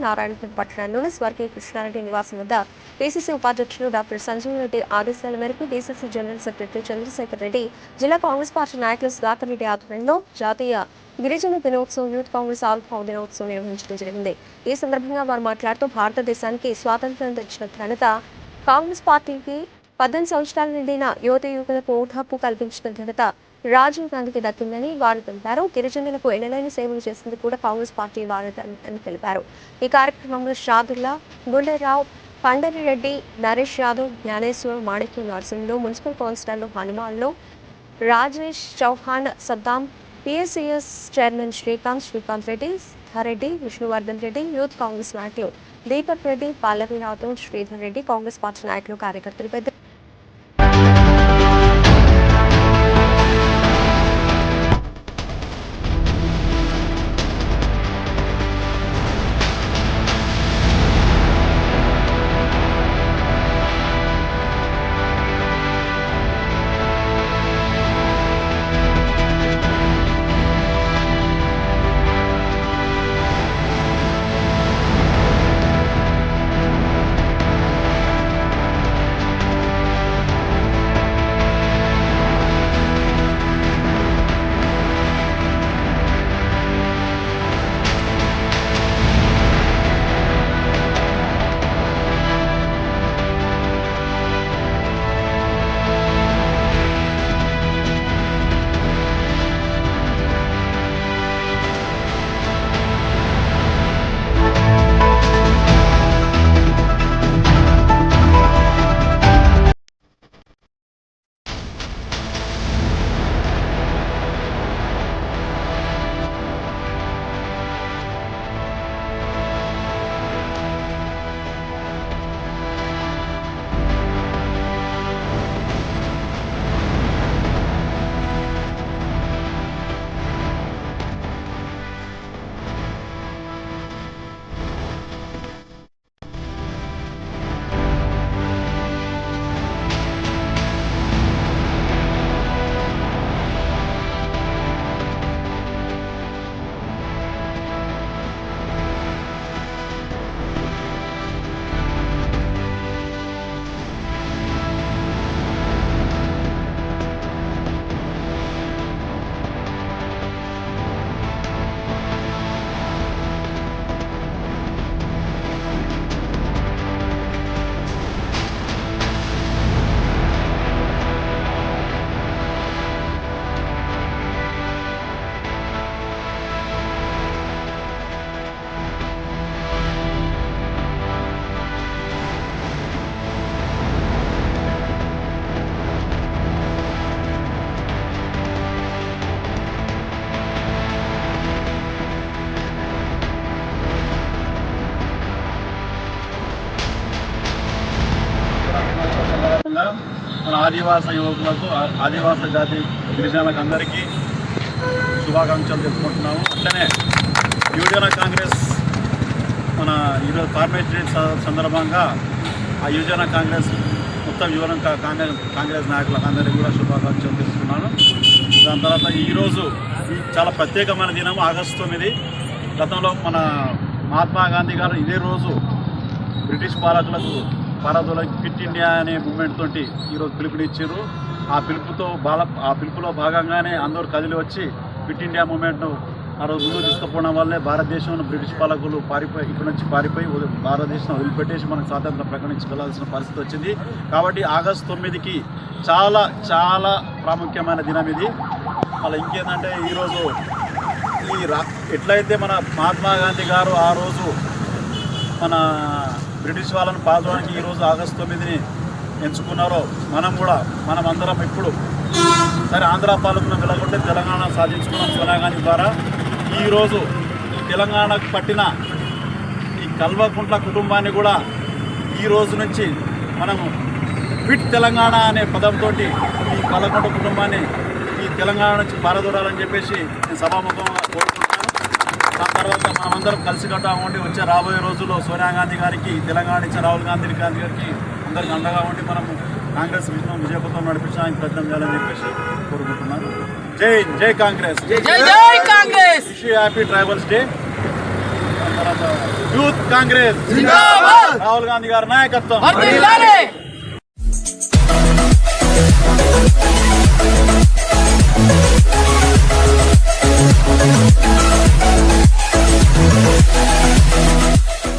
నారాయణపేట పట్టణంలోని స్వర్గీయ కృష్ణారెడ్డి నివాసం వద్ద పిసిసి ఉపాధ్యక్షులు డాక్టర్ సంజీవ్ రెడ్డి ఆదేశాల మేరకు PCC general secretary Chandrashekar Reddy, జిల్లా కాంగ్రెస్ పార్టీ నాయకులు సుధాకర్ రెడ్డి ఆధ్వర్యంలో జాతీయ గిరిజన దినోత్సవం, యూత్ కాంగ్రెస్ ఆవిర్భావ దినోత్సవం నిర్వహించడం జరిగింది. ఈ సందర్భంగా వారు మాట్లాడుతూ భారతదేశానికి స్వాతంత్ర్యం తెచ్చిన ఘనత కాంగ్రెస్ పార్టీకి, 18 సంవత్సరాల నిండిన యువతకు ఓటు హక్కు కల్పించిన ఘనత రాజీవ్ గాంధీకి దక్కిందని వారు తెలిపారు. గిరిజనులకు ఎనలేని సేవలు చేసింది కూడా కాంగ్రెస్ పార్టీ వారిదని తెలిపారు. ఈ కార్యక్రమంలో షాదుల్లా, గుండెరావు, పండరిరెడ్డి, నరేష్ యాదవ్, జ్ఞానేశ్వర్, మాణిక్యం నర్సింహులు, మున్సిపల్ కౌన్సిలర్లు Hanumanlu, Rajesh Chauhan, Saddam, PSCS chairman Srikanth Reddy, Siddha Reddy, Vishnuvardhan Reddy, youth Congress నాయకులు దీపక్ రెడ్డి, పల్లవి రాథోడ్, శ్రీధర్ రెడ్డి, కాంగ్రెస్ పార్టీ నాయకులు, కార్యకర్తలు పెద్ద మన ఆదివాసీ యువకులకు, ఆదివాసీ జాతి గిరిజనులకు అందరికీ శుభాకాంక్షలు చెప్పుకుంటున్నాము. అట్లనే యువజన కాంగ్రెస్ మన ఈరోజు ఫార్మేట్ డే సందర్భంగా ఆ యువజన కాంగ్రెస్ మొత్తం యువజన కాంగ్రెస్ నాయకులకు అందరికీ కూడా శుభాకాంక్షలు తెలుపుతున్నాను. దాని తర్వాత ఈరోజు చాలా ప్రత్యేకమైన దినం ఆగస్టు 9. గతంలో మన మహాత్మా గాంధీ గారు ఇదే రోజు బ్రిటిష్ పాలకులకు క్విట్ ఇండియా అనే మూమెంట్ తోటి ఈరోజు పిలుపునిచ్చారు. ఆ పిలుపులో భాగంగానే అందరూ కదిలి వచ్చి క్విట్ ఇండియా మూమెంట్ను ఆ రోజు ముందుకు తీసుకుపోవడం వల్లే భారతదేశంలో బ్రిటిష్ పాలకులు ఇక్కడి నుంచి పారిపోయి భారతదేశం వదిలిపెట్టేసి మనకు స్వాతంత్రం ప్రకటించుకోవాల్సిన పరిస్థితి వచ్చింది. కాబట్టి ఆగస్టు 9కి చాలా చాలా ప్రాముఖ్యమైన దినం ఇది. మళ్ళీ ఇంకేంటంటే ఈరోజు ఎట్లయితే మన మహాత్మా గాంధీ గారు ఆ రోజు మన బ్రిటిష్ వాళ్ళను పాల్గొనడానికి ఈరోజు ఆగస్టు 9ని ఎంచుకున్నారో మనమందరం ఇప్పుడు సరే ఆంధ్ర పాలకులను వెళ్ళగొట్టే తెలంగాణ సాధించుకున్నాం సోనియా గాంధీ ద్వారా. ఈరోజు ఈ తెలంగాణకు పట్టిన ఈ కల్వకుంట్ల కుటుంబాన్ని కూడా ఈ రోజు నుంచి మనము క్విట్ తెలంగాణ అనే పదంతో ఈ కల్వకుంట్ల కుటుంబాన్ని ఈ తెలంగాణ నుంచి పారదూరాలని చెప్పేసి నేను సభాముఖంగా కోరుకుంటున్నాను. దాని తర్వాత మనమందరం కలిసికట్టుగా ఉండి వచ్చే రాబోయే రోజుల్లో సోనియా గాంధీ గారికి, తెలంగాణ ఇచ్చిన రాహుల్ గాంధీ గారికి అందరికి అండగా ఉండి మనము కాంగ్రెస్ విజయపథం నడిపించడానికి ప్రయత్నం చేయాలని చెప్పేసి కోరుకుంటున్నాను. జై జై కాంగ్రెస్, జై జై Congress. Wish you happy tribals day. తర్వాత యూత్ కాంగ్రెస్ రాహుల్ గాంధీ గారి నాయకత్వం.